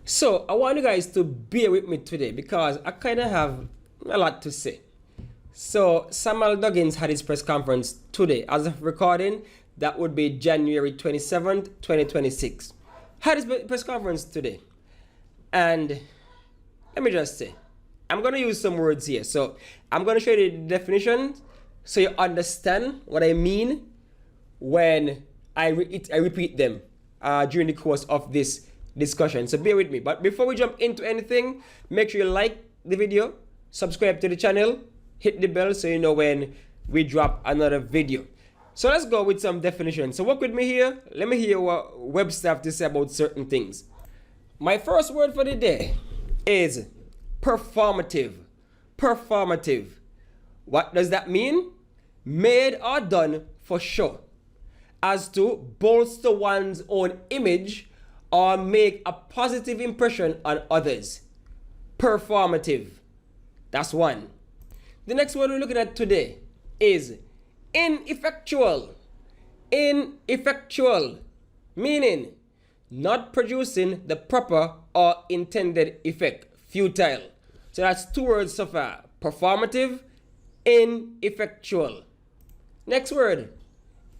So I want you guys to bear with me today because I kind of have a lot to say. So Samal Duggins had his press conference today. As of recording, that would be January 27th, 2026. Had his press conference today. And let me just say, I'm going to use some words here. So I'm going to show you the definition so you understand what I mean when I repeat them during the course of this discussion. So bear with me. But before we jump into anything, make sure you like the video, subscribe to the channel, hit the bell so you know when we drop another video. So let's go with some definitions. So work with me here. Let me hear what Webster have to say about certain things. My first word for the day is performative. Performative. What does that mean? Made or done for show, as to bolster one's own image or make a positive impression on others. Performative. That's one. The next word we're looking at today is ineffectual. Ineffectual, meaning not producing the proper or intended effect. Futile. So that's two words so far. Performative, ineffectual. Next word,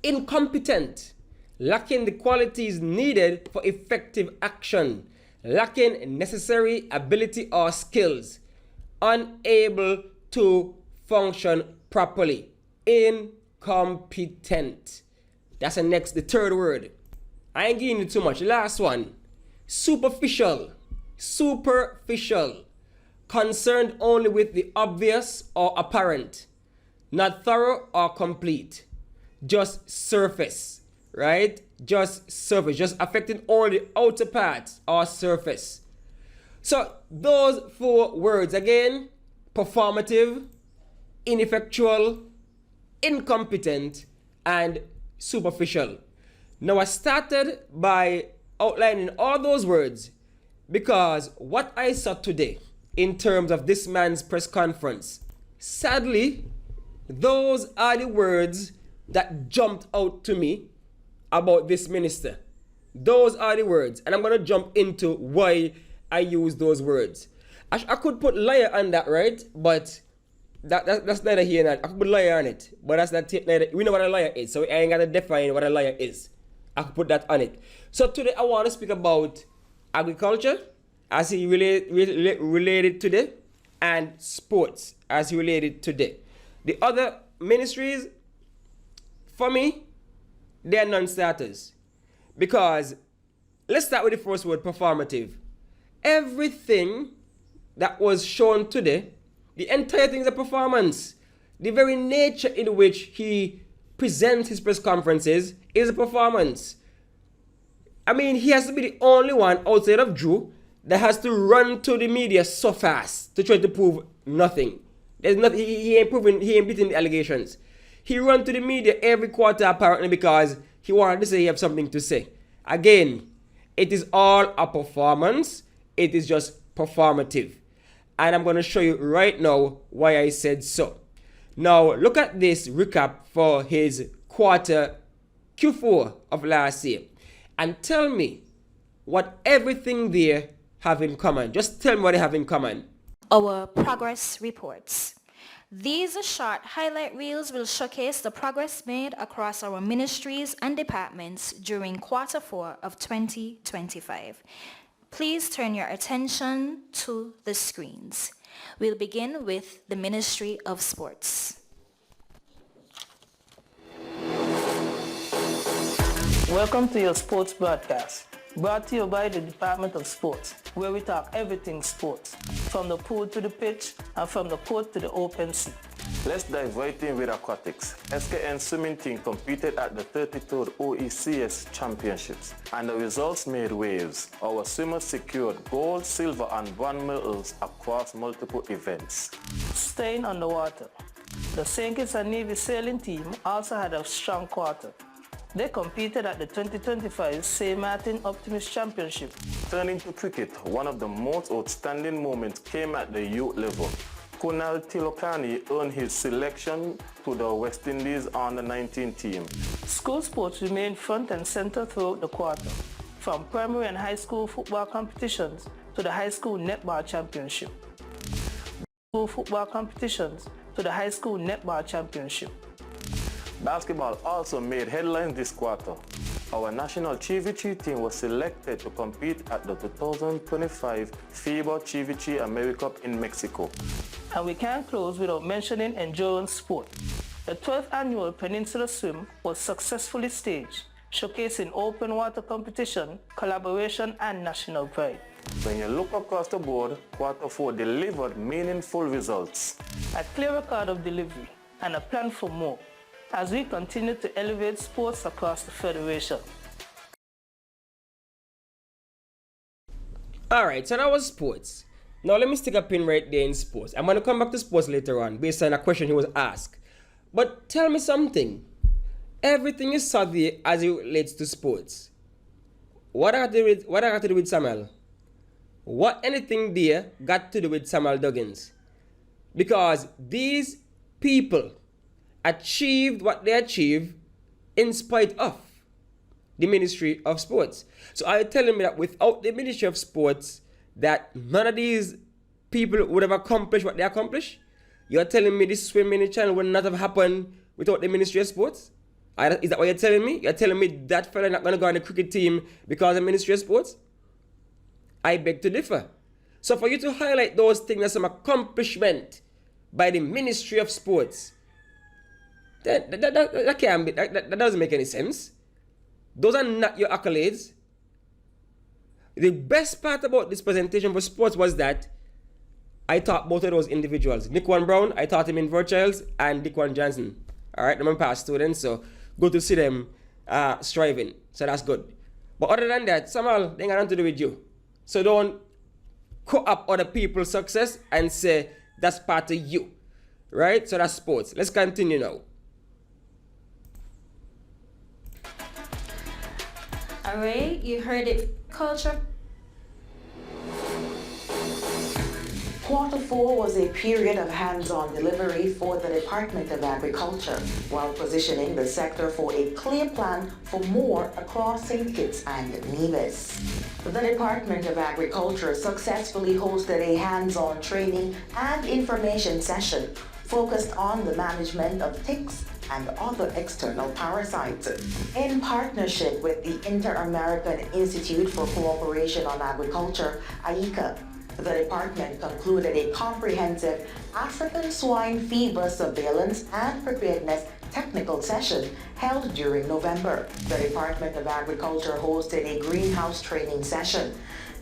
incompetent. Lacking the qualities needed for effective action. Lacking necessary ability or skills. Unable to function properly. Incompetent. That's the third word. I ain't giving you too much. Last one, superficial. Superficial. Concerned only with the obvious or apparent. Not thorough or complete. Just surface. Right? Just surface. Just affecting only the outer parts or surface. So those four words again: performative, ineffectual, incompetent, and superficial. Now I started by outlining all those words because what I saw today in terms of this man's press conference, sadly, those are the words that jumped out to me about this minister. Those are the words, and I'm going to jump into why I use those words. I could put liar on that, right? But that's neither here nor there. I could put liar on it, but that's not neither. We know what a liar is, so I ain't got to define what a liar is. I could put that on it. So today I want to speak about agriculture as he related today, and sports as he related today. The other ministries, for me, they are non-starters. Because let's start with the first word, performative. Everything that was shown today, the entire thing is a performance. The very nature in which he presents his press conferences is a performance. I mean, he has to be the only one outside of Drew that has to run to the media so fast to try to prove nothing. There's nothing. He ain't beating the allegations. He run to the media every quarter apparently because he wanted to say he have something to say. Again, it is all a performance. It is just performative. And I'm going to show you right now why I said so. Now, look at this recap for his quarter Q4 of last year. And tell me what everything there have in common. Just tell me what they have in common. Our progress reports. These short highlight reels will showcase the progress made across our ministries and departments during quarter 4 of 2025. Please turn your attention to the screens. We'll begin with the Ministry of Sports. Welcome to your sports broadcast, brought to you by the Department of Sports, where we talk everything sports, from the pool to the pitch and from the court to the open sea. Let's dive right in with aquatics. SKN swimming team competed at the 33rd OECS Championships, and the results made waves. Our swimmers secured gold, silver, and bronze medals across multiple events. Staying on the water, the St. Kitts and Navy sailing team also had a strong quarter. They competed at the 2025 St. Martin Optimist Championship. Turning to cricket, one of the most outstanding moments came at the youth level. Kunal Tilokani earned his selection to the West Indies under-19 team. School sports remained front and center throughout the quarter. from primary and high school football competitions to the high school netball championship. School football competitions to the high school netball championship. Basketball also made headlines this quarter. Our national Chivichi team was selected to compete at the 2025 FIBA Chivichi AmeriCup in Mexico. And we can't close without mentioning endurance sport. The 12th annual Peninsula Swim was successfully staged, showcasing open water competition, collaboration, and national pride. When you look across the board, Q4 delivered meaningful results. A clear record of delivery and a plan for more as we continue to elevate sports across the Federation. Alright, so that was sports. Now let me stick a pin right there in sports. I'm going to come back to sports later on based on a question he was asked. But tell me something. Everything is saw there as it relates to sports. What I got to do with Samal? What anything there got to do with Samal Duggins? Because these people achieved what they achieved in spite of the Ministry of Sports. So are you telling me that without the Ministry of Sports, that none of these people would have accomplished what they accomplished? You're telling me this swimming channel would not have happened without the Ministry of Sports? Is that what you're telling me? You're telling me that fella not going to go on the cricket team because of Ministry of Sports? I beg to differ. So for you to highlight those things as some accomplishment by the Ministry of Sports, that can't be, that doesn't make any sense. Those are not your accolades. The best part about this presentation for sports was that I taught both of those individuals. Nickwan Brown, I taught him in Virtuals, and Dickwan Johnson. Alright, I'm past students, so good to see them striving. So that's good. But other than that, Samal, they got nothing to do with you. So don't cut up other people's success and say that's part of you. Right? So that's sports. Let's continue now. Alright, you heard it. Culture. Q4 was a period of hands-on delivery for the Department of Agriculture, while positioning the sector for a clear plan for more across St. Kitts and Nevis. The Department of Agriculture successfully hosted a hands-on training and information session focused on the management of ticks and other external parasites. In partnership with the Inter-American Institute for Cooperation on Agriculture, AICA, the department concluded a comprehensive African swine fever surveillance and preparedness technical session held during November. The Department of Agriculture hosted a greenhouse training session.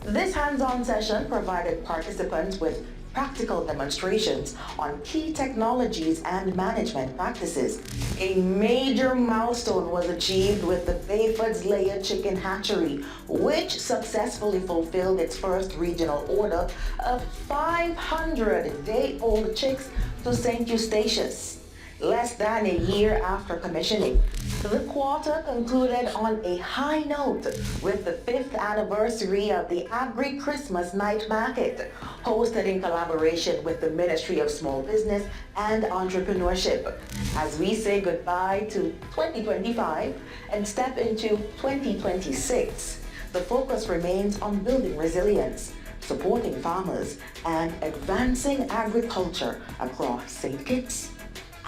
This hands-on session provided participants with practical demonstrations on key technologies and management practices. A major milestone was achieved with the Bayford's Layer Chicken Hatchery, which successfully fulfilled its first regional order of 500 day-old chicks to St. Eustatius. Less than a year after commissioning, the quarter concluded on a high note with the 5th anniversary of the Agri-Christmas Night Market, hosted in collaboration with the Ministry of Small Business and Entrepreneurship. As we say goodbye to 2025 and step into 2026, the focus remains on building resilience, supporting farmers, and advancing agriculture across St. Kitts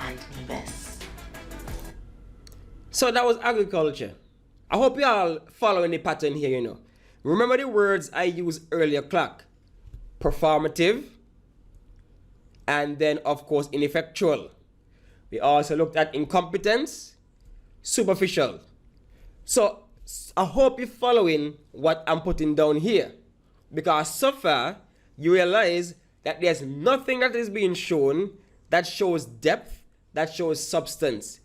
and Nevis. So that was agriculture. I hope you all following the pattern here, you know. Remember the words I used earlier, clock. Performative, and then of course ineffectual. We also looked at incompetence, superficial. So I hope you're following what I'm putting down here, because so far you realize that there's nothing that is being shown that shows depth, that shows substance.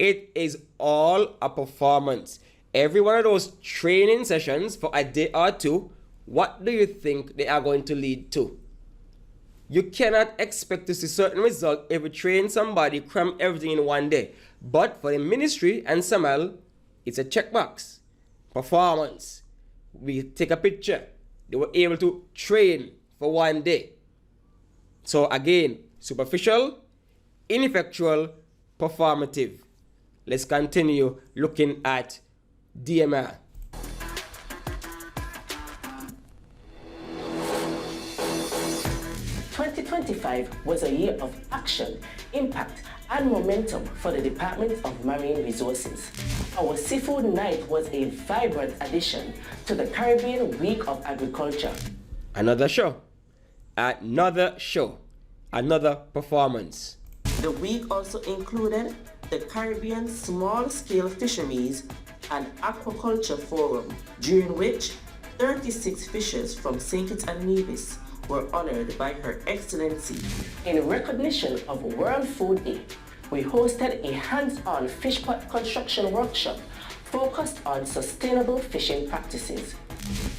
It is all a performance. Every one of those training sessions for a day or two, what do you think they are going to lead to? You cannot expect to see certain results if you train somebody, cram everything in one day. But for the ministry and Samal, it's a checkbox. Performance. We take a picture. They were able to train for one day. So again, superficial, ineffectual, performative. Let's continue looking at DMR. 2025 was a year of action, impact, and momentum for the Department of Marine Resources. Our Seafood Night was a vibrant addition to the Caribbean Week of Agriculture. Another show, another performance. The week also included the Caribbean Small-Scale Fisheries and Aquaculture Forum, during which 36 fishers from St. Kitts and Nevis were honored by Her Excellency. In recognition of World Food Day, we hosted a hands-on fish pot construction workshop focused on sustainable fishing practices.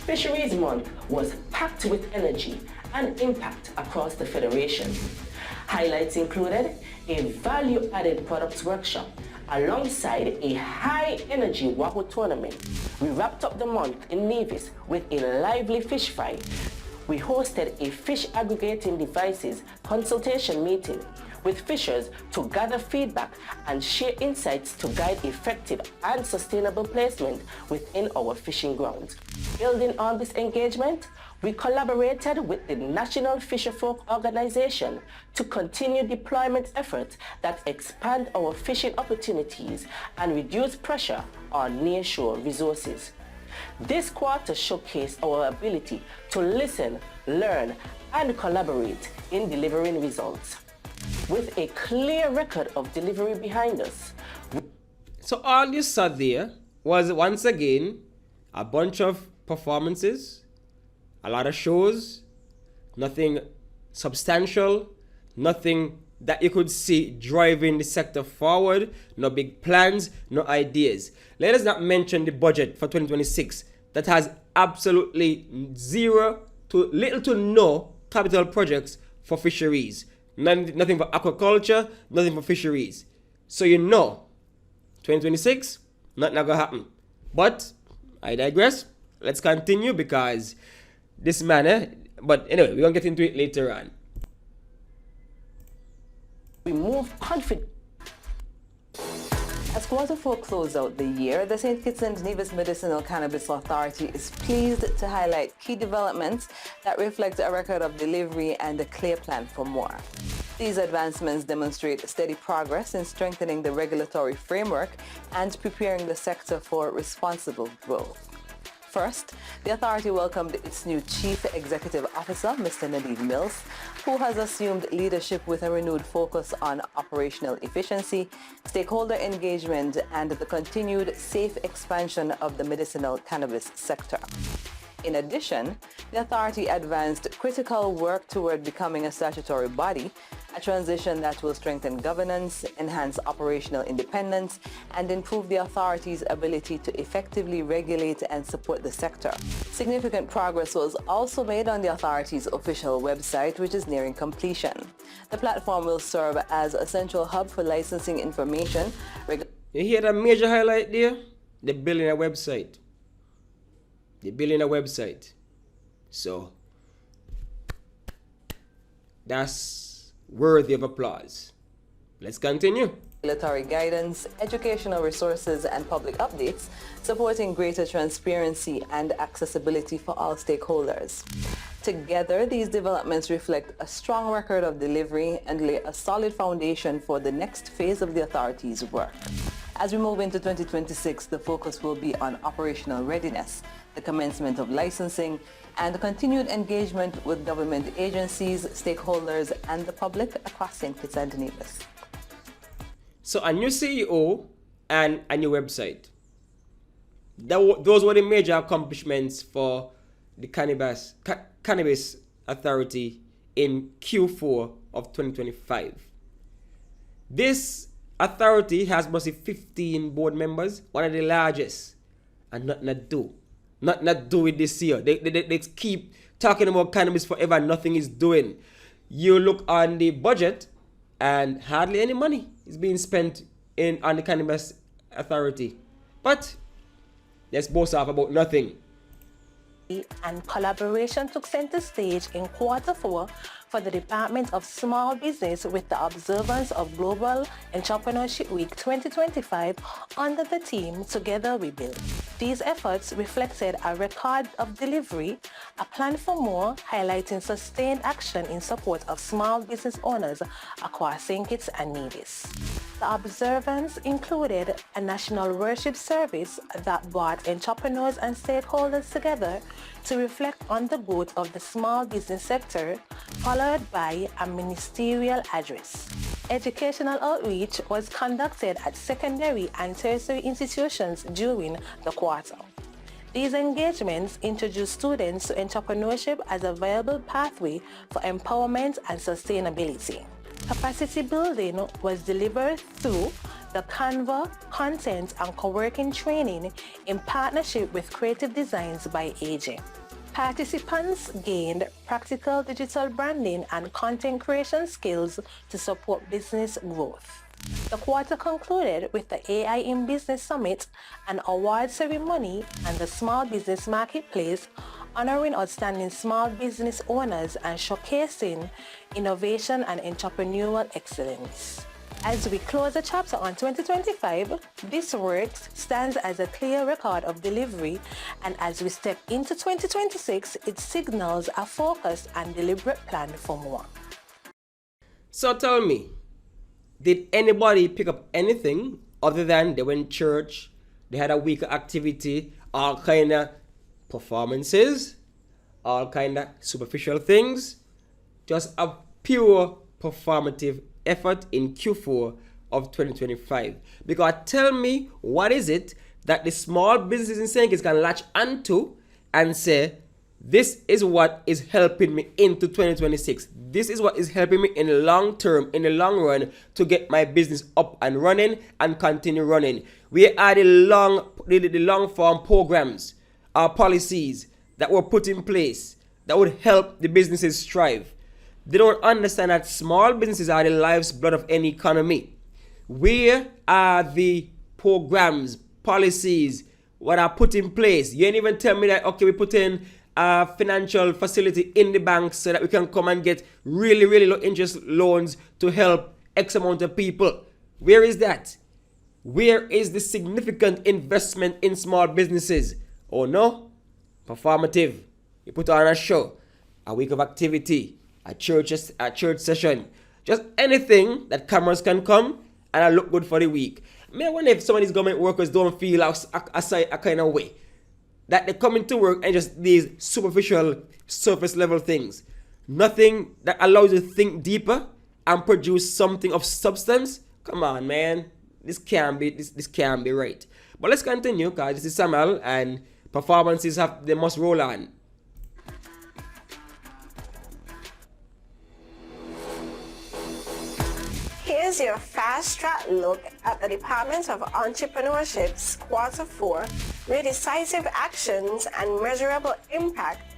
Fisheries Month was packed with energy and impact across the Federation. Highlights included a value-added products workshop alongside a high-energy Wahoo tournament. We wrapped up the month in Nevis with a lively fish fry. We hosted a fish aggregating devices consultation meeting with fishers to gather feedback and share insights to guide effective and sustainable placement within our fishing grounds. Building on this engagement, we collaborated with the National Fisherfolk Organization to continue deployment efforts that expand our fishing opportunities and reduce pressure on nearshore resources. This quarter showcased our ability to listen, learn, and collaborate in delivering results. With a clear record of delivery behind us. So all you saw there was once again a bunch of performances, a lot of shows, nothing substantial, nothing that you could see driving the sector forward, no big plans, no ideas. Let us not mention the budget for 2026 that has absolutely zero to little to no capital projects for fisheries. Nothing for aquaculture, nothing for fisheries. So 2026, not gonna happen. But I digress. Let's continue because this man, but anyway, we're gonna get into it later on. We move confidently. As Q4 closed out the year, the St. Kitts and Nevis Medicinal Cannabis Authority is pleased to highlight key developments that reflect a record of delivery and a clear plan for more. These advancements demonstrate steady progress in strengthening the regulatory framework and preparing the sector for responsible growth. First, the authority welcomed its new Chief Executive Officer, Mr. Nadeed Mills, who has assumed leadership with a renewed focus on operational efficiency, stakeholder engagement, and the continued safe expansion of the medicinal cannabis sector. In addition, the authority advanced critical work toward becoming a statutory body, a transition that will strengthen governance, enhance operational independence, and improve the authority's ability to effectively regulate and support the sector. Significant progress was also made on the authority's official website, which is nearing completion. The platform will serve as a central hub for licensing information. You hear that major highlight there? The building a website. So that's worthy of applause. Let's continue. Regulatory guidance, educational resources, and public updates, supporting greater transparency and accessibility for all stakeholders. Together, these developments reflect a strong record of delivery and lay a solid foundation for the next phase of the authority's work. As we move into 2026, the focus will be on operational readiness, the commencement of licensing, and the continued engagement with government agencies, stakeholders, and the public across St. Kitts and Nevis. So a new CEO and a new website. Those were the major accomplishments for the Cannabis Authority in Q4 of 2025. This authority has mostly 15 board members, one of the largest, and not do it this year. They keep talking about cannabis forever, nothing is doing. You look on the budget and hardly any money is being spent on the Cannabis Authority. But let's boast off about nothing. and collaboration took center stage in Q4 for the Department of Small Business with the observance of Global Entrepreneurship Week 2025 under the theme Together We Build. These efforts reflected a record of delivery, a plan for more, highlighting sustained action in support of small business owners across St. Kitts and Nevis. The observance included a national worship service that brought entrepreneurs and stakeholders together to reflect on the growth of the small business sector, followed by a ministerial address. Educational outreach was conducted at secondary and tertiary institutions during the quarter. These engagements introduce students to entrepreneurship as a viable pathway for empowerment and sustainability. Capacity building was delivered through the Canva content and co-working training in partnership with Creative Designs by AJ. Participants gained practical digital branding and content creation skills to support business growth. The quarter concluded with the AI in Business Summit, an award ceremony, and the Small Business Marketplace, honoring outstanding small business owners and showcasing innovation and entrepreneurial excellence. As we close the chapter on 2025, this work stands as a clear record of delivery, and as we step into 2026, it signals a focused and deliberate plan for more. So tell me, did anybody pick up anything other than they went to church, they had a week of activity, all kind of performances, all kind of superficial things, just a pure performative effort in Q4 of 2025? Because tell me, what is it that the small businesses in St. Kitts can latch onto and say, this is what is helping me into 2026. This is what is helping me in the long term, in the long run, to get my business up and running and continue running. We are the long form programs, our policies that were put in place that would help the businesses strive. They don't understand that small businesses are the lifeblood of any economy. Where are the programs, policies, what are put in place? You ain't even tell me that, okay, we put in a financial facility in the bank so that we can come and get really, really low interest loans to help X amount of people. Where is that? Where is the significant investment in small businesses? Oh no, performative. You put on a show, a week of activity, a church session, just anything that cameras can come and I look good for the week. I wonder if some of these government workers don't feel a kind of way that they come into work and just these superficial, surface level things. Nothing that allows you to think deeper and produce something of substance. Come on, man. This can't be right. But let's continue, because this is Samal and performances they must roll on. Here's your fast-track look at the Department of Entrepreneurship's Q4, where decisive actions and measurable impact.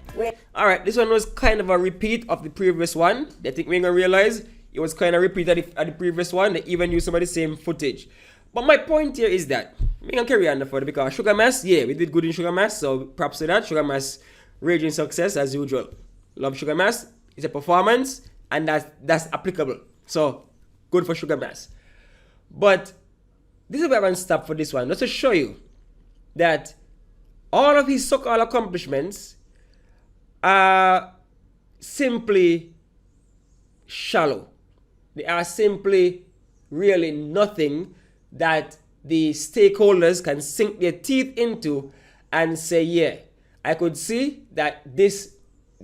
Alright, this one was kind of a repeat of the previous one. I think we're going to realize it was kind of repeat at the previous one. They even used some of the same footage. But my point here is that we're going to carry on further, because Sugar Mass, yeah, we did good in Sugar Mass, so props to that. Sugar Mass, raging success as usual. Love Sugar Mass. It's a performance, and that's applicable. So, good for Sugar Mass. But this is where I'm going to stop for this one, just to show you that all of his so-called accomplishments are simply shallow. They are simply really nothing that the stakeholders can sink their teeth into and say, yeah, I could see that this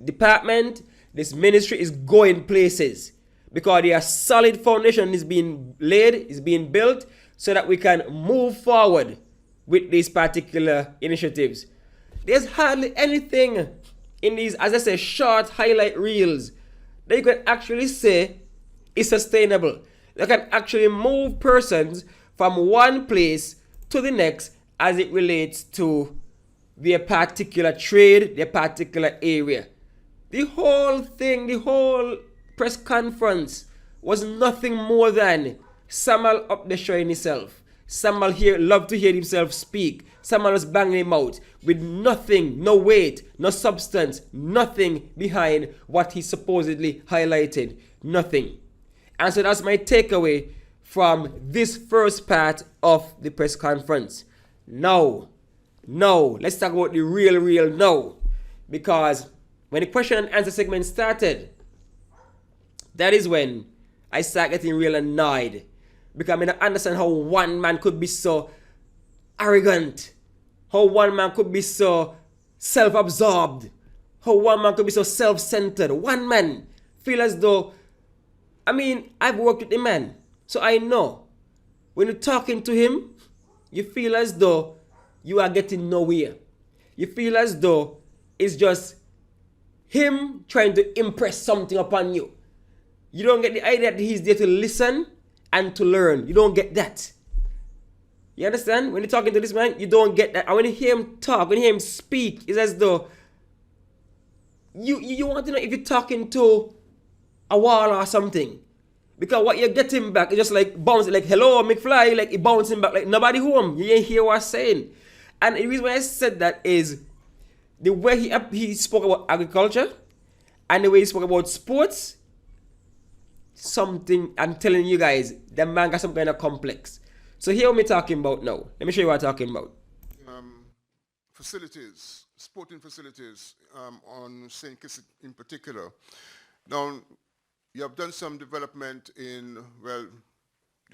department, this ministry is going places, because a solid foundation is being laid, is being built, so that we can move forward with these particular initiatives. There's hardly anything in these, as I say, short highlight reels that you can actually say is sustainable. That can actually move persons from one place to the next as it relates to their particular trade, their particular area. The whole thing, the whole press conference was nothing more than Samal up the show in himself. Samal here loved to hear himself speak. Samal was banging him out with nothing, no weight, no substance, nothing behind what he supposedly highlighted. Nothing. And so that's my takeaway from this first part of the press conference. Now, let's talk about the real now. Because when the question and answer segment started, that is when I start getting real annoyed. Because I don't understand how one man could be so arrogant. How one man could be so self-absorbed. How one man could be so self-centered. One man feel as though, I've worked with the man. So I know. When you're talking to him, you feel as though you are getting nowhere. You feel as though it's just him trying to impress something upon you. You don't get the idea that he's there to listen and to learn. You don't get that. You understand? When you're talking to this man, you don't get that. And when you hear him talk, when you hear him speak, it's as though you want to know if you're talking to a wall or something. Because what you're getting back is just like bouncing, like hello McFly, like he bouncing back like nobody home. You ain't hear what I'm saying. And the reason why I said that is the way he spoke about agriculture and the way he spoke about sports. Something, I'm telling you guys, the man got some kind of complex. So here what I'm talking about now. Let me show you what I'm talking about. Facilities, sporting facilities on St. Kitts in particular. Now, you have done some development in, the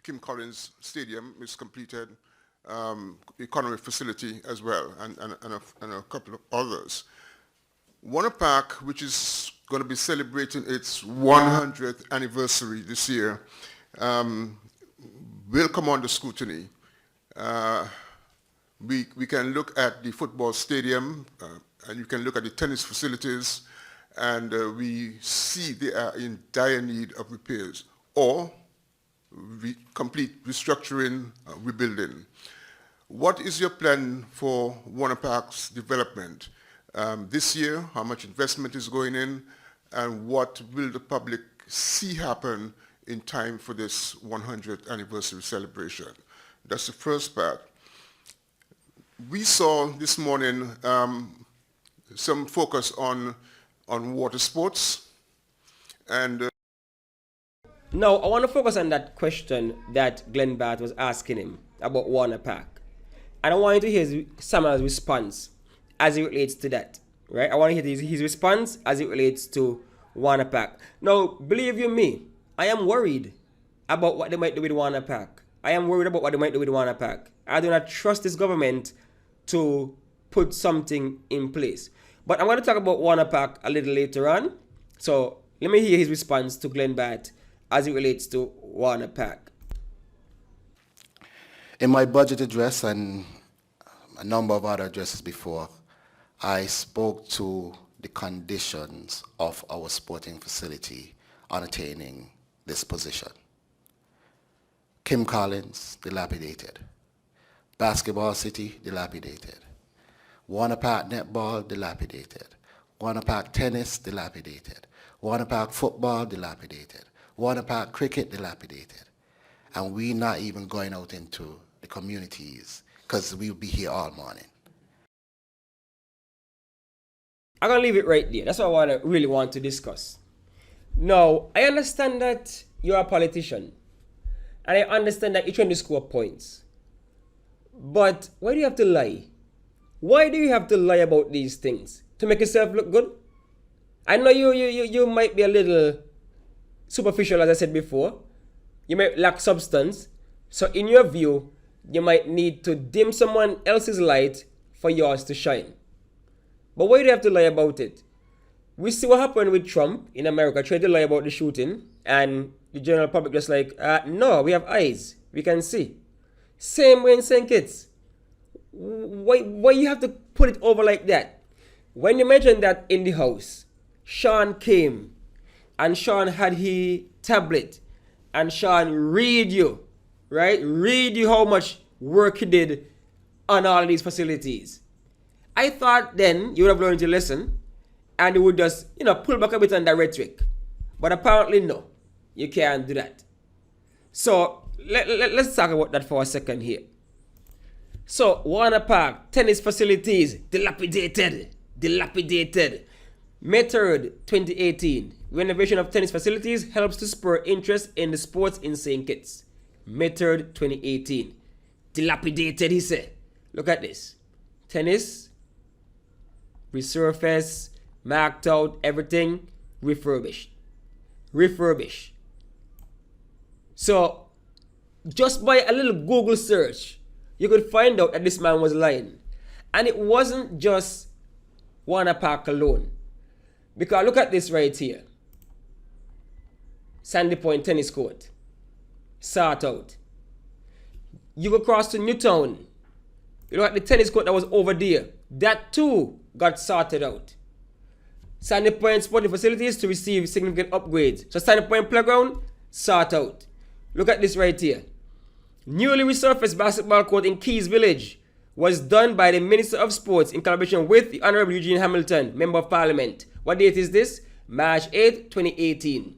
Kim Collins Stadium is completed, economic facility as well, and a couple of others. Warner Park, which is going to be celebrating its 100th anniversary this year, will come under scrutiny. We can look at the football stadium, and you can look at the tennis facilities, and we see they are in dire need of repairs or complete restructuring, rebuilding. What is your plan for Warner Park's development? This year, how much investment is going in, and what will the public see happen in time for this 100th anniversary celebration? That's the first part. We saw this morning some focus on water sports, and now I want to focus on that question that Glenn Barth was asking him about Warner Park, and I want you to hear Samal's response as it relates to that, right? I want to hear his response as it relates to Warner Park. Now, believe you me, I am worried about what they might do with Warner Park. I am worried about what they might do with Warner Park. I do not trust this government to put something in place. But I'm going to talk about Warner Park a little later on. So let me hear his response to Glenn Barth as it relates to Warner Park. In my budget address and a number of other addresses before, I spoke to the conditions of our sporting facility on attaining this position. Kim Collins, dilapidated. Basketball City, dilapidated. Warner Park Netball, dilapidated. Warner Park Tennis, dilapidated. Warner Park Football, dilapidated. Warner Park Cricket, dilapidated. And we're not even going out into the communities because we'll be here all morning. I'm going to leave it right there. That's what I really want to discuss. Now, I understand that you're a politician. And I understand that you're trying to score points. But why do you have to lie? Why do you have to lie about these things? To make yourself look good? I know you might be a little superficial, as I said before. You might lack substance. So in your view, you might need to dim someone else's light for yours to shine. But why do you have to lie about it? We see what happened with Trump in America, tried to lie about the shooting, and the general public just like, no, we have eyes, we can see. Same way in St. Kitts. Why you have to put it over like that? When you mentioned that in the house, Sean came, and Sean had his tablet, and Sean read you, right? Read you how much work he did on all these facilities. I thought then you would have learned your lesson and you would just, pull back a bit on that rhetoric. But apparently no, you can't do that. So let's talk about that for a second here. So Warner Park, tennis facilities, dilapidated. May 3rd, 2018. Renovation of tennis facilities helps to spur interest in the sports in St. Kitts. May 3rd, 2018. Dilapidated, he said. Look at this. Tennis, resurfaced, marked out, everything, refurbished. So, just by a little Google search, you could find out that this man was lying. And it wasn't just Warner Park alone. Because look at this right here. Sandy Point Tennis Court. Sort out. You go across to Newtown. You look at the tennis court that was over there. That too got sorted out. Sandy Point sporting facilities to receive significant upgrades. So Sandy Point playground, sort out. Look at this right here. Newly resurfaced basketball court in Keys Village was done by the Minister of Sports in collaboration with the Honorable Eugene Hamilton, Member of Parliament. What date is this? March 8, 2018.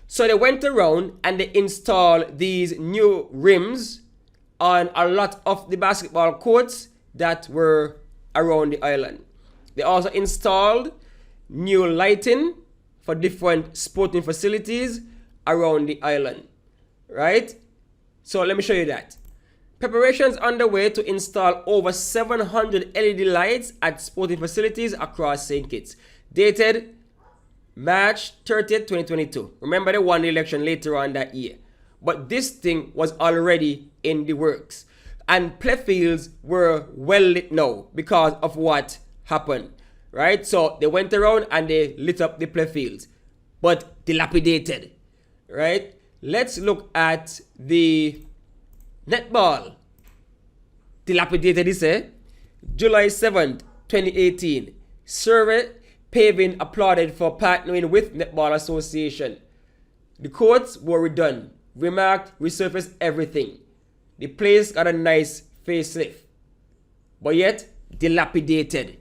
So they went around and they installed these new rims on a lot of the basketball courts that were around the island. They also installed new lighting for different sporting facilities around the island. Right? So let me show you that. Preparations underway to install over 700 LED lights at sporting facilities across St. Kitts. Dated March 30th, 2022. Remember, they won the election later on that year. But this thing was already in the works. And playfields were well lit now because of what happened. Right? So they went around and they lit up the playfields. But dilapidated. Right? Let's look at the netball. Dilapidated, he said. July 7th, 2018. Survey Paving applauded for partnering with Netball Association. The courts were redone, remarked, resurfaced everything. The place got a nice facelift, but yet dilapidated.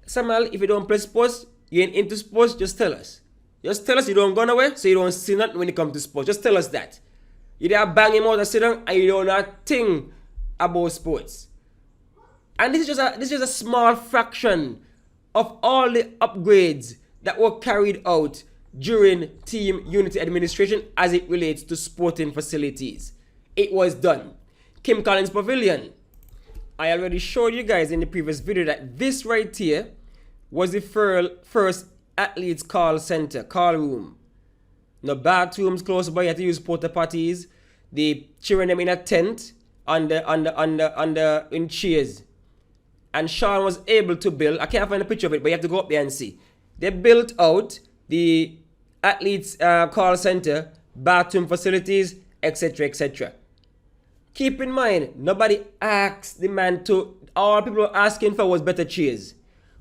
Samal, if you don't play sports, you ain't into sports, just tell us. Just tell us you don't go nowhere, so you don't see nothing when it comes to sports. Just tell us that. You there bang him out and sit down and you don't know a thing about sports. And this is just a small fraction of all the upgrades that were carried out during Team Unity administration as it relates to sporting facilities. It was done. Kim Collins Pavilion. I already showed you guys in the previous video that this right here was the first athletes call center, call room. No bathrooms close by, you had to use porta potties. The children them in a tent in chairs. And Sean was able to build, I can't find a picture of it, but you have to go up there and see. They built out the athletes call center, bathroom facilities, etc., etc. Keep in mind, nobody asked the man to, all people were asking for was better chairs.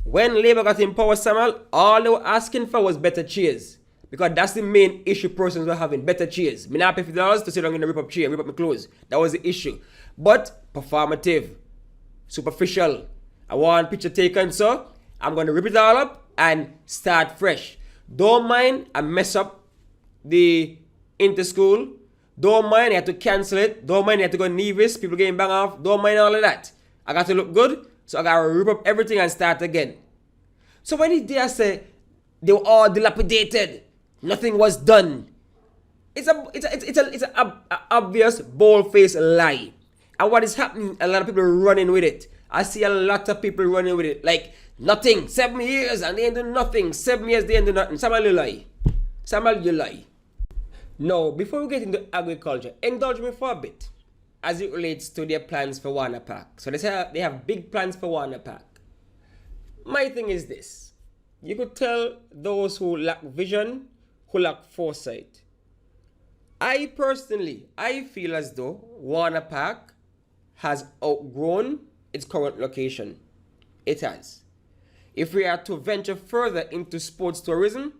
When Labour got in power, Samuel, all they were asking for was better chairs. Because that's the main issue persons were having, better chairs. Me not pay $50 to sit down in a rip up chair, rip up my clothes. That was the issue. But performative, superficial. I want picture taken, so I'm going to rip it all up and start fresh. Don't mind I mess up the inter-school. Don't mind I had to cancel it. Don't mind I had to go Nevis, people getting bang off. Don't mind all of that. I got to look good, so I got to rip up everything and start again. So when he dare say they were all dilapidated, nothing was done, it's a obvious, bold-faced lie. And what is happening, a lot of people are running with it. I see a lot of people running with it. Like, nothing. 7 years and they ain't do nothing. 7 years, they ain't do nothing. Samal, you lie. Samal, you lie. Now, before we get into agriculture, indulge me for a bit as it relates to their plans for Warner Park. So they say they have big plans for Warner Park. My thing is this. You could tell those who lack vision, who lack foresight. I feel as though Warner Park has outgrown its current location. It has. If we are to venture further into sports tourism,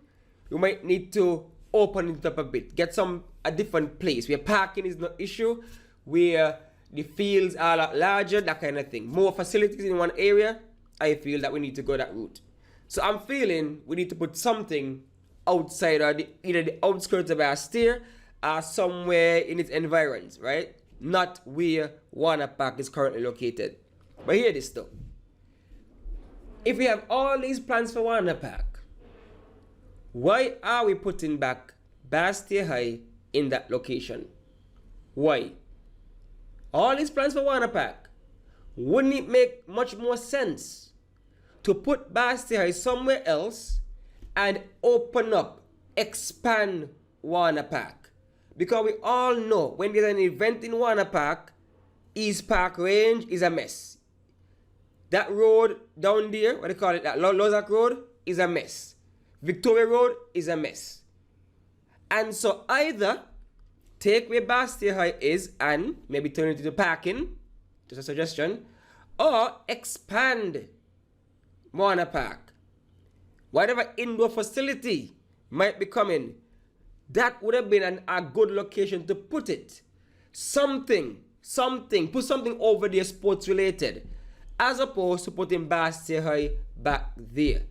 we might need to open it up a bit, get a different place where parking is no issue, where the fields are a lot larger, that kind of thing. More facilities in one area. I feel that we need to go that route. So I'm feeling we need to put something outside either the outskirts of our steer are somewhere in its environs, right? Not where Warner Park is currently located. But hear this though. If we have all these plans for Warner Park, why are we putting back Bastille High in that location? Why? All these plans for Warner Park, wouldn't it make much more sense to put Bastille High somewhere else and open up, expand Warner Park? Because we all know when there's an event in Warner Park, East Park Range is a mess. That road down there, what do you call it, that Lozak Road, is a mess. Victoria Road is a mess. And so either take where Bastille High is and maybe turn it into parking, just a suggestion, or expand Warner Park. Whatever indoor facility might be coming, that would have been a good location to put it. Put something over there sports related, as opposed to putting Bastille High back there.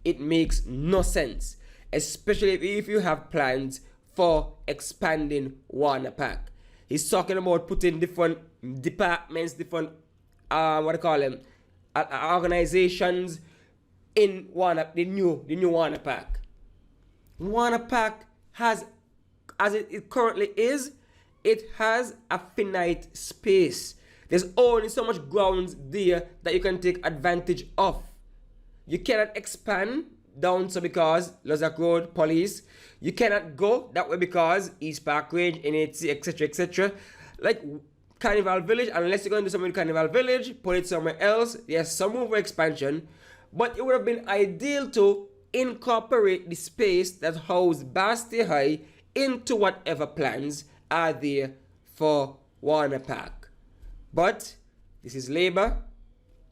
It makes no sense, especially if you have plans for expanding Warner Park. He's talking about putting different departments, different organizations in the new Warner Park. Warner Park has, as it currently is, it has a finite space. There's only so much grounds there that you can take advantage of. You cannot expand down so because Lozak Road, police. You cannot go that way because East Park Range, NHC, etc., etc. Like Carnival Village, unless you're going to do something with Carnival Village, put it somewhere else. There's some room for expansion, but it would have been ideal to incorporate the space that housed Bastille High into whatever plans are there for Warner Park. But this is Labour,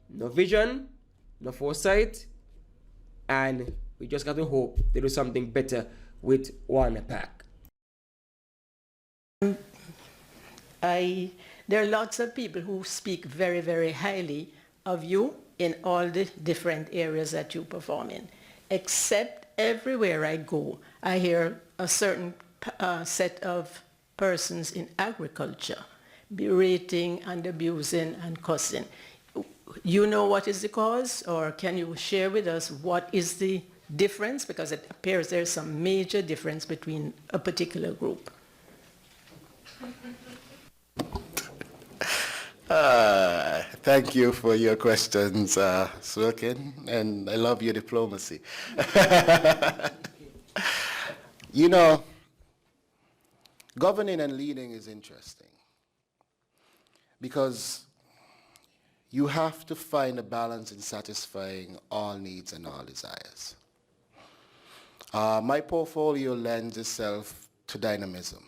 no vision, no foresight, and we just got to hope they do something better with Warner Park. There are lots of people who speak very, very highly of you in all the different areas that you perform in, except everywhere I go, I hear a certain set of persons in agriculture berating and abusing and cussing. You know what is the cause, or can you share with us what is the difference? Because it appears there's some major difference between a particular group. Thank you for your questions, Swilkin, and I love your diplomacy. You know, governing and leading is interesting because you have to find a balance in satisfying all needs and all desires. My portfolio lends itself to dynamism.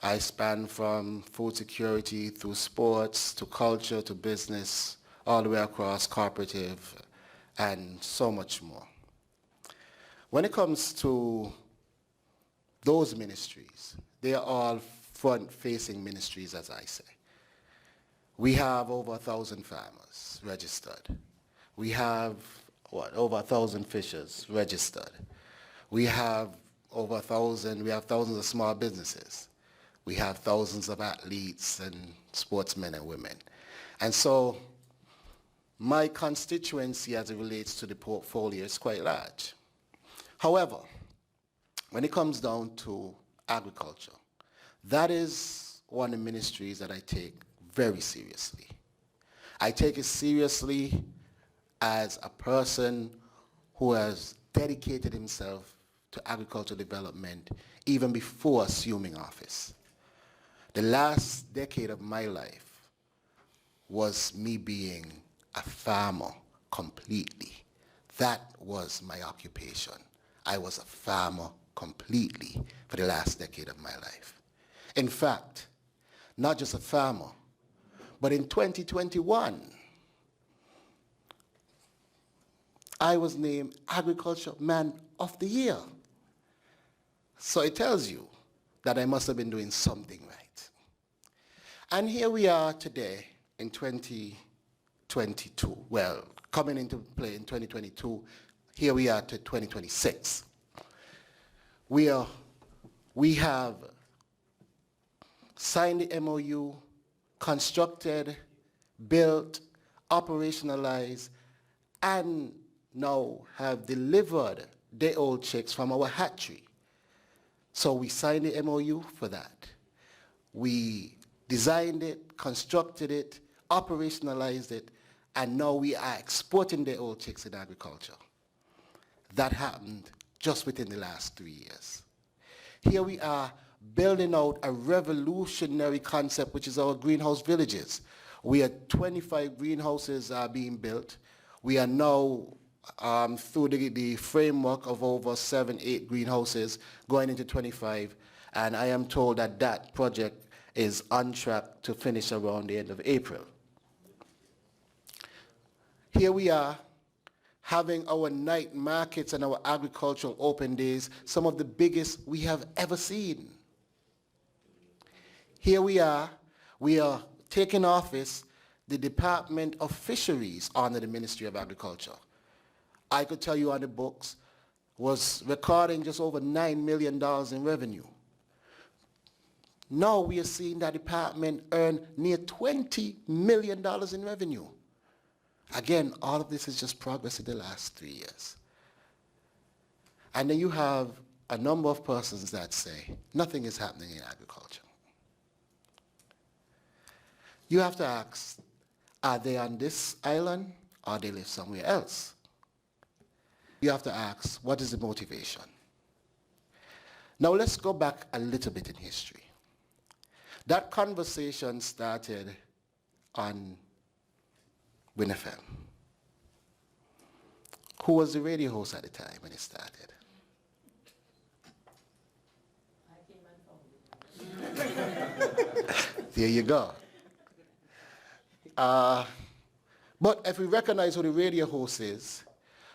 I span from food security through sports to culture to business, all the way across cooperative and so much more. When it comes to those ministries, they are all front-facing ministries, as I say. We have over 1,000 farmers registered. We have, over 1,000 fishers registered. We have thousands of small businesses. We have thousands of athletes and sportsmen and women. And so my constituency as it relates to the portfolio is quite large. However, when it comes down to agriculture, that is one of the ministries that I take very seriously. I take it seriously as a person who has dedicated himself to agricultural development even before assuming office. The last decade of my life was me being a farmer completely. That was my occupation. I was a farmer completely for the last decade of my life. In fact, not just a farmer, but in 2021, I was named Agriculture Man of the Year. So it tells you that I must have been doing something right. And here we are today in 2022. Well, coming into play in 2022, here we are to 2026. We have signed the MOU, constructed, built, operationalized, and now have delivered day-old chicks from our hatchery. So we signed the MOU for that. We designed it, constructed it, operationalized it, and now we are exporting day-old chicks in agriculture. That happened just within the last 3 years. Here we are building out a revolutionary concept, which is our greenhouse villages. We are 25 greenhouses are being built. We are now through the framework of over 7-8 greenhouses going into 25, and I am told that that project is on track to finish around the end of April. Here we are having our night markets and our agricultural open days, some of the biggest we have ever seen. Here we are taking office the Department of Fisheries under the Ministry of Agriculture. I could tell you on the books was recording just over $9 million in revenue. Now we are seeing that department earn near $20 million in revenue. Again, all of this is just progress in the last 3 years. And then you have a number of persons that say nothing is happening in agriculture. You have to ask, are they on this island or they live somewhere else? You have to ask, what is the motivation? Now let's go back a little bit in history. That conversation started on Win FM. Who was the radio host at the time when it started? There you go. But if we recognize who the radio host is,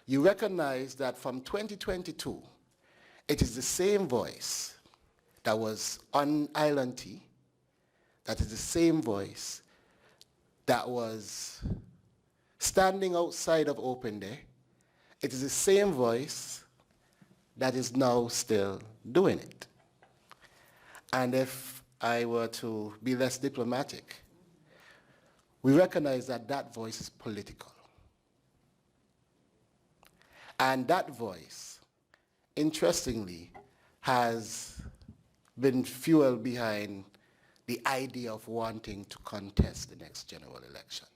you recognize that from 2022, it is the same voice that was on Island Tea, that is the same voice that was standing outside of Open Day. It is the same voice that is now still doing it. And if I were to be less diplomatic, we recognize that that voice is political. And that voice, interestingly, has been fuel behind the idea of wanting to contest the next general election.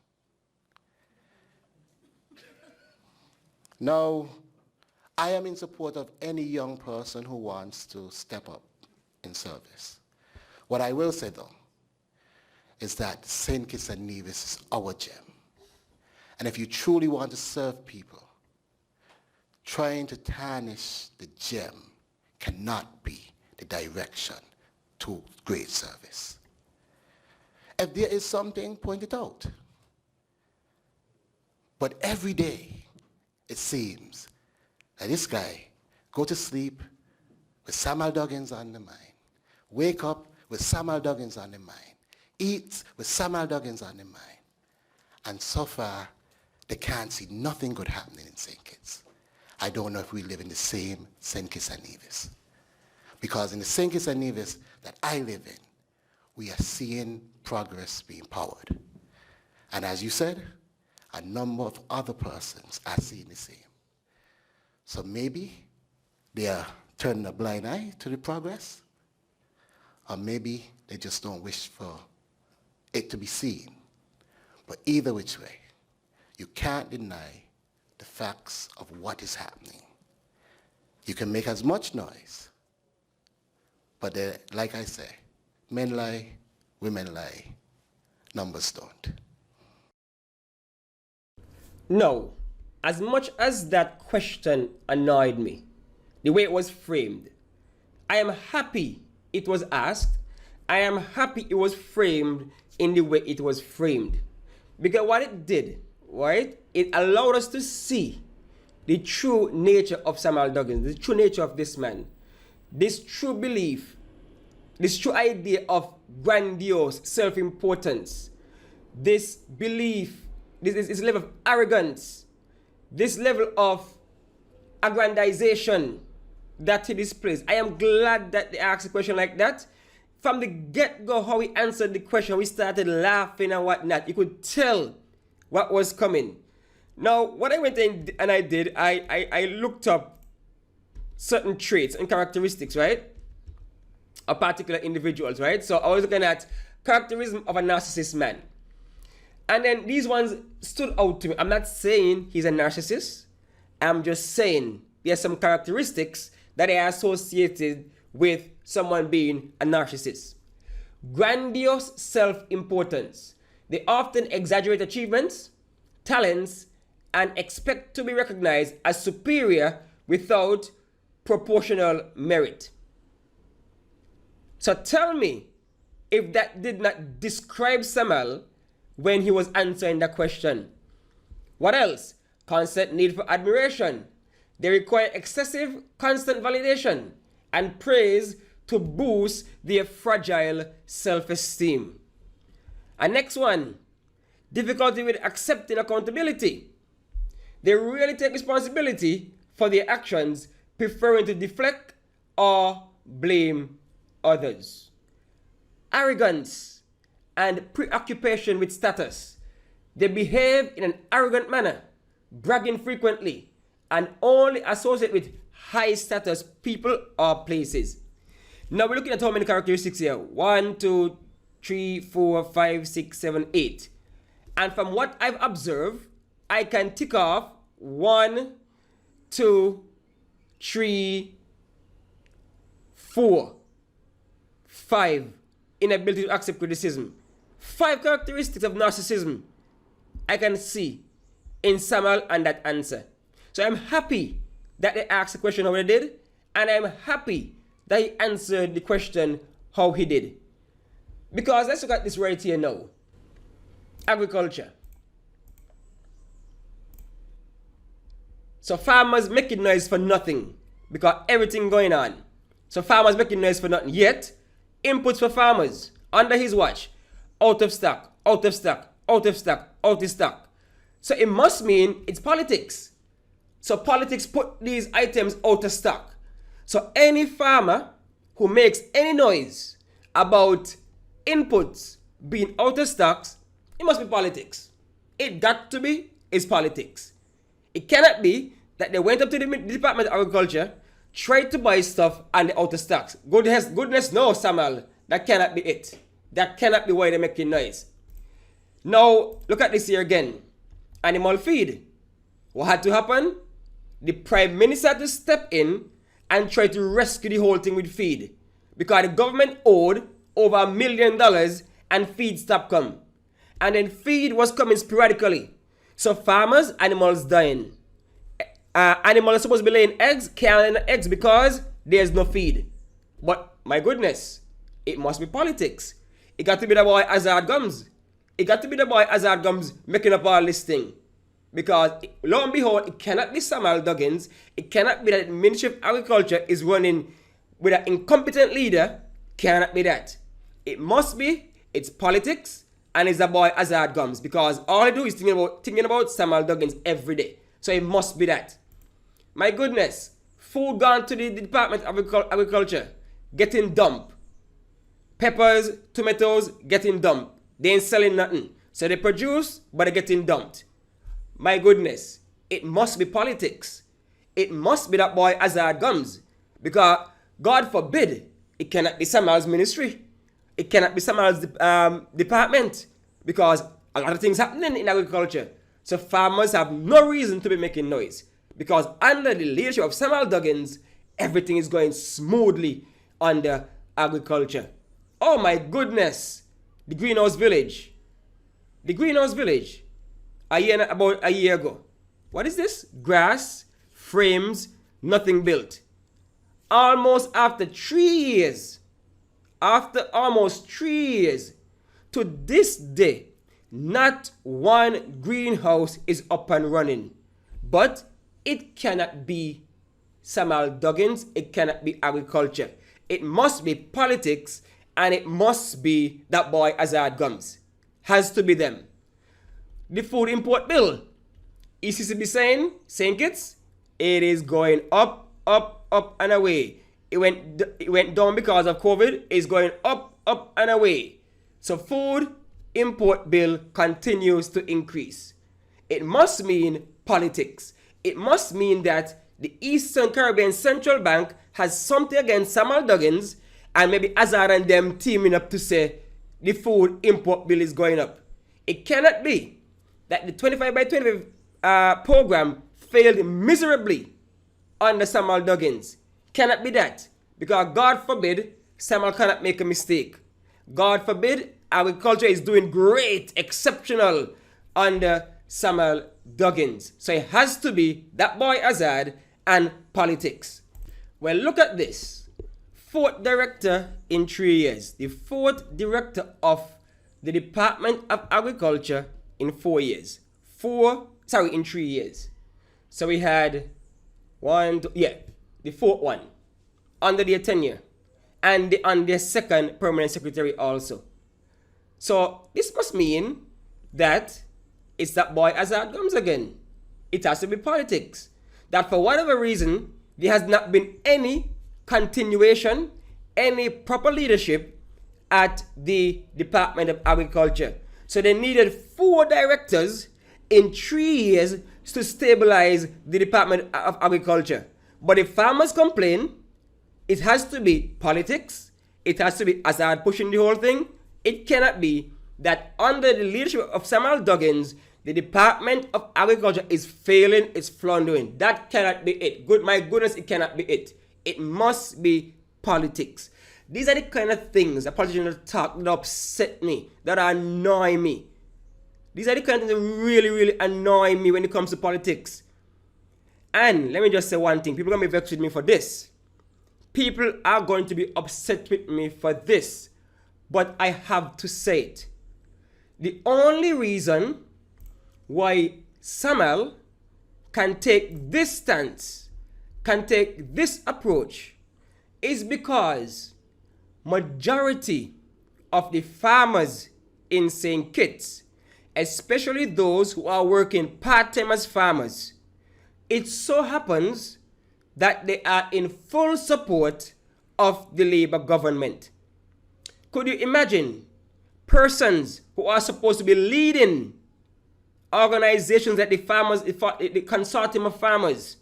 Now, I am in support of any young person who wants to step up in service. What I will say, though, is that St. Kitts and Nevis is our gem. And if you truly want to serve people, trying to tarnish the gem cannot be the direction to great service. If there is something, point it out. But every day, it seems that this guy go to sleep with Samal Duggins on the mind, wake up with Samal Duggins on the mind, eat with Samal Duggins on the mind. And so far, they can't see nothing good happening in St. Kitts. I don't know if we live in the same St. Kitts and Nevis. Because in the St. Kitts and Nevis that I live in, we are seeing progress being powered. And as you said, a number of other persons are seeing the same. So maybe they are turning a blind eye to the progress, or maybe they just don't wish for it to be seen. But either which way, you can't deny the facts of what is happening. You can make as much noise, but like I say, men lie, women lie, numbers don't. No, as much as that question annoyed me, the way it was framed, I am happy it was asked. I am happy it was framed in the way it was framed. Because what it did, right, it allowed us to see the true nature of Samal Duggins, the true nature of this man, this true belief, this true idea of grandiose self-importance, this belief, this level of arrogance, this level of aggrandization that he displays. I am glad that they asked a question like that. from the get-go, how he answered the question, we started laughing and whatnot. You could tell what was coming. Now, what I went in and I did, I looked up certain traits and characteristics, right, of particular individuals, right? So I was looking at characterism of a narcissist man. And then these ones stood out to me. I'm not saying he's a narcissist. I'm just saying there's some characteristics that are associated with someone being a narcissist. Grandiose self-importance. They often exaggerate achievements, talents, and expect to be recognized as superior without proportional merit. So tell me if that did not describe Samal when he was answering the question. What else? Constant need for admiration. They require excessive, constant validation and praise to boost their fragile self-esteem. And next one, difficulty with accepting accountability. They really take responsibility for their actions, preferring to deflect or blame others. Arrogance and preoccupation with status. They behave in an arrogant manner, bragging frequently, and only associate with high status people or places. Now we're looking at how many characteristics here. 1, 2, 3, 4, 5, 6, 7, 8. And from what I've observed, I can tick off 1, 2, 3, 4, 5. Inability to accept criticism. 5 characteristics of narcissism I can see in Samal and that answer. So I'm happy that they asked the question how they did, and I'm happy that he answered the question how he did. Because let's look at this right here now. Agriculture. So farmers making noise for nothing because everything going on. So farmers making noise for nothing. Yet, inputs for farmers under his watch, out of stock, out of stock, out of stock, out of stock. So it must mean it's politics. So politics put these items out of stock. So any farmer who makes any noise about inputs being out of stocks, it must be politics. It got to be is politics. It cannot be that they went up to the Department of Agriculture, tried to buy stuff and they're out of stocks. Goodness no, Samal. That cannot be it. That cannot be why they're making noise. Now, look at this here again. Animal feed. What had to happen? The Prime Minister had to step in and try to rescue the whole thing with feed. Because the government owed over $1 million and feed stopped coming. And then feed was coming sporadically. So farmers, animals dying. Animals are supposed to be laying eggs, can't lay eggs because there's no feed. But my goodness, it must be politics. It got to be the boy Hazard Gums. It got to be the boy Hazard Gums making up all this thing. Because lo and behold, it cannot be Samal Duggins. It cannot be that the Ministry of Agriculture is running with an incompetent leader. Cannot be that. It must be, it's politics, and it's the boy Hazard Gums. Because all I do is thinking about Samal Duggins every day. So it must be that. My goodness, food gone to the Department of Agriculture, getting dumped. Peppers, tomatoes, getting dumped. They ain't selling nothing. So they produce, but they're getting dumped. My goodness, it must be politics. It must be that boy Hazard Gums. Because, God forbid, it cannot be Samal's ministry. It cannot be Samal's department. Because a lot of things happening in agriculture. So farmers have no reason to be making noise. Because under the leadership of Samal Duggins, everything is going smoothly under agriculture. Oh my goodness. The greenhouse village. The greenhouse village. About a year ago. What is this? Grass, frames, nothing built. Almost after 3 years. After almost 3 years. To this day, not one greenhouse is up and running. But it cannot be Samal Duggins. It cannot be agriculture. It must be politics, and it must be that boy Hazard Gums. Has to be them. The food import bill. ECCB saying, St. Kitts, it is going up, up, up and away. It went down because of COVID. It's going up, up and away. So food import bill continues to increase. It must mean politics. It must mean that the Eastern Caribbean Central Bank has something against Samal Duggins and maybe Azad and them teaming up to say the food import bill is going up. It cannot be that the 25 by 25 program failed miserably under Samal Duggins. Cannot be that. Because God forbid, Samal cannot make a mistake. God forbid, agriculture is doing great, exceptional under Samal Duggins. So it has to be that boy Azad and politics. Well, look at this. 4th director in 3 years. The 4th director of the Department of Agriculture in 4 years. In 3 years. So we had the 4th one under their tenure. And on their 2nd permanent secretary also. So this must mean that it's that boy Azad comes again. It has to be politics. That for whatever reason, there has not been any continuation, any proper leadership at the Department of Agriculture. So they needed 4 directors in 3 years to stabilize the Department of Agriculture. But if farmers complain, it has to be politics. It has to be Azad pushing the whole thing. It cannot be that under the leadership of Samal Duggins, the Department of Agriculture is failing, it's floundering. That cannot be it. My goodness, it cannot be it. It must be politics. These are the kind of things that politicians talk that upset me, that annoy me. These are the kind of things that really, really annoy me when it comes to politics. And let me just say one thing. People are going to be vexed with me for this. People are going to be upset with me for this. But I have to say it. The only reason why Samal can take this stance, can take this approach, is because majority of the farmers in St. Kitts, especially those who are working part-time as farmers, it so happens that they are in full support of the Labour government. Could you imagine persons who are supposed to be leading organizations that the consortium of farmers,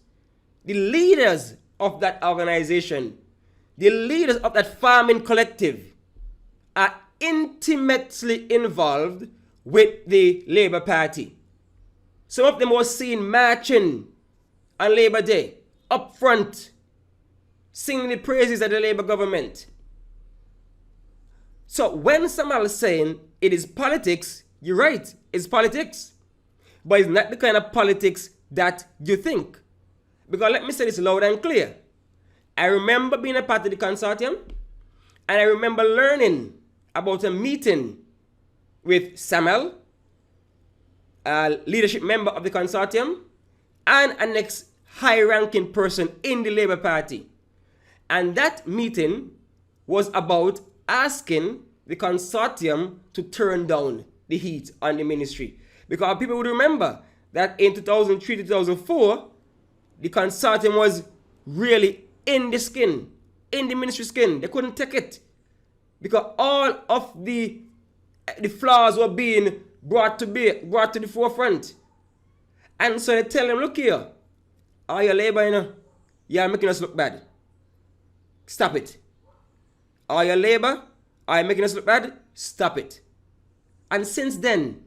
the leaders of that organization, the leaders of that farming collective are intimately involved with the Labour Party. Some of them were seen marching on Labour Day, up front, singing the praises of the Labour government. So when Samal is saying it is politics, you're right, it's politics. But it's not the kind of politics that you think. Because let me say this loud and clear. I remember being a part of the consortium, and I remember learning about a meeting with Samal, a leadership member of the consortium, and a next high-ranking person in the Labour Party. And that meeting was about asking the consortium to turn down the heat on the ministry. Because people would remember that in 2003 to 2004, the consortium was really in the skin, in the ministry skin. They couldn't take it. Because all of the flaws were being brought to the forefront. And so they tell them, look here, all your Labour, you know, you're making us look bad. Stop it. All your Labour, are you making us look bad? Stop it. And since then,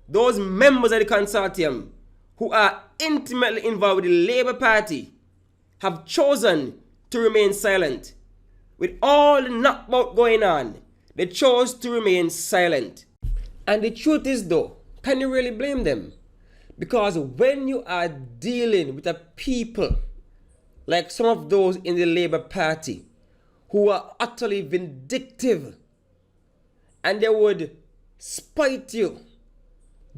those members of the consortium who are intimately involved with the Labour Party have chosen to remain silent. With all the knockout going on, they chose to remain silent. And the truth is though, can you really blame them? Because when you are dealing with a people like some of those in the Labour Party who are utterly vindictive, and they would spite you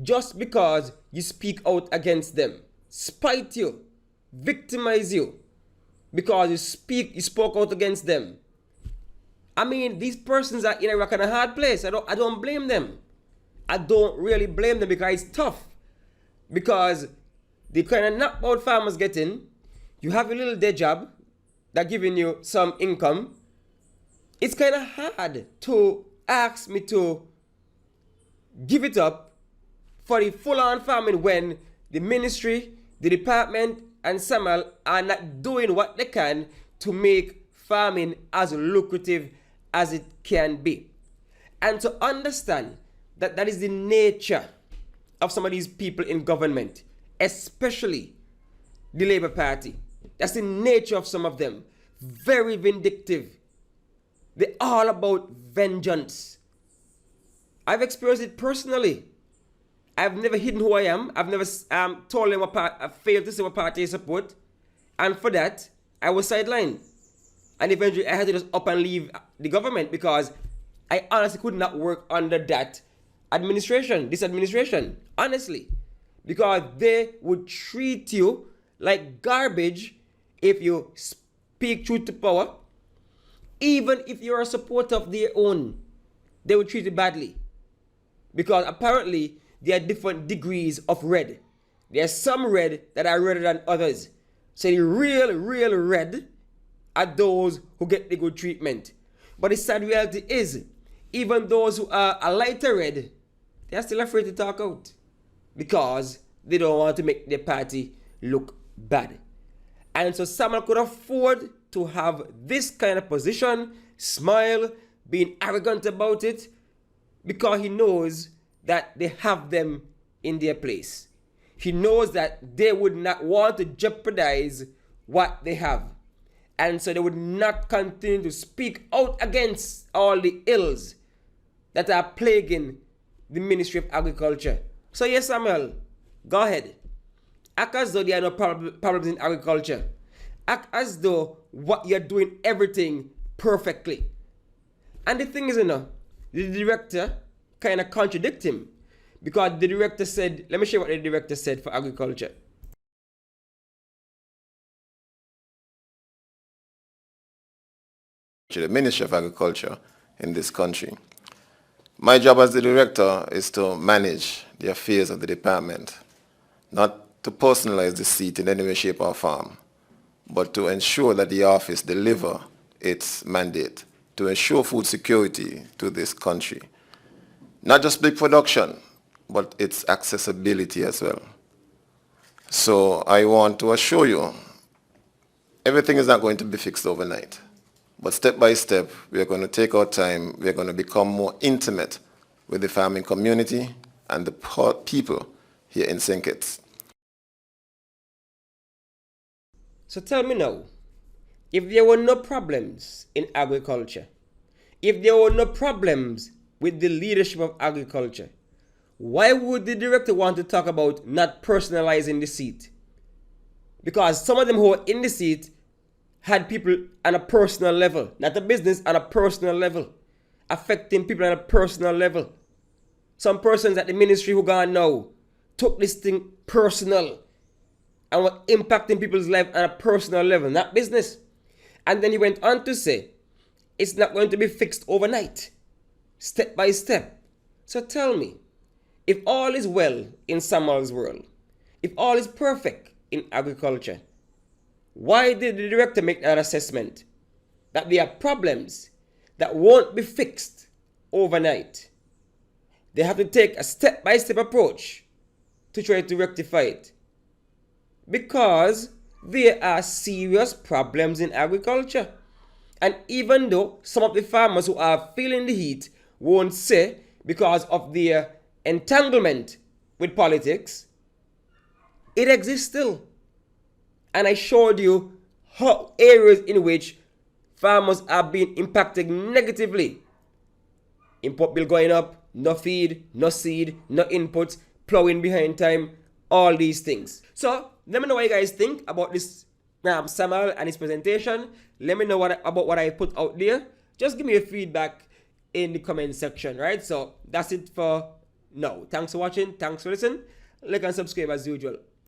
just because you speak out against them, spite you, victimize you because you spoke out against them. I mean, these persons are in a rock and a hard place. I don't blame them. I don't really blame them because it's tough. Because the kind of knockout farmers getting, you have a little day job that giving you some income. It's kind of hard to ask me to give it up for the full-on farming when the ministry, the department, and Samal are not doing what they can to make farming as lucrative as it can be. And to understand that that is the nature of some of these people in government, especially the Labour Party. That's the nature of some of them. Very vindictive. They're all about vengeance. I've experienced it personally. I've never hidden who I am. I've never told them what I failed to say what party I support. And for that, I was sidelined. And eventually I had to just up and leave the government because I honestly could not work under that administration, this administration, honestly. Because they would treat you like garbage if you speak truth to power. Even if you're a supporter of their own, they would treat you badly. Because apparently, there are different degrees of red. There's some red that are redder than others. So the real red are those who get the good treatment. But the sad reality is, even those who are a lighter red, they are still afraid to talk out. Because they don't want to make their party look bad. And so someone could afford to have this kind of position, smile, being arrogant about it, because he knows that they have them in their place. He knows that they would not want to jeopardize what they have. And so they would not continue to speak out against all the ills that are plaguing the Ministry of Agriculture. So yes, Samuel, go ahead. Act as though there are no problems in agriculture. Act as though what you're doing everything perfectly. And the thing is, the director kind of contradict him, because the director said, let me show you what the director said for agriculture. The Ministry of Agriculture in this country. My job as the director is to manage the affairs of the department, not to personalize the seat in any way, shape, or form, but to ensure that the office deliver its mandate, to ensure food security to this country. Not just big production, but its accessibility as well. So I want to assure you, everything is not going to be fixed overnight. But step by step, we are going to take our time. We are going to become more intimate with the farming community and the people here in St. Kitts. So tell me now, if there were no problems in agriculture, if there were no problems with the leadership of agriculture, why would the director want to talk about not personalizing the seat? Because some of them who were in the seat had people on a personal level, not a business, on a personal level, affecting people on a personal level. Some persons at the ministry who gone now took this thing personal and were impacting people's life on a personal level, not business. And then he went on to say, it's not going to be fixed overnight, step by step. So tell me, if all is well in Samal's world, if all is perfect in agriculture, why did the director make that assessment that there are problems that won't be fixed overnight? They have to take a step-by-step approach to try to rectify it, because there are serious problems in agriculture. And even though some of the farmers who are feeling the heat won't say because of their entanglement with politics, it exists still. And I showed you how areas in which farmers are being impacted negatively. Import bill going up, no feed, no seed, no inputs, plowing behind time, all these things. So let me know what you guys think about this Samal and his presentation. Let me know about what I put out there. Just give me your feedback in the comment section, right? So that's it for now. Thanks for watching. Thanks for listening. Like and subscribe as usual.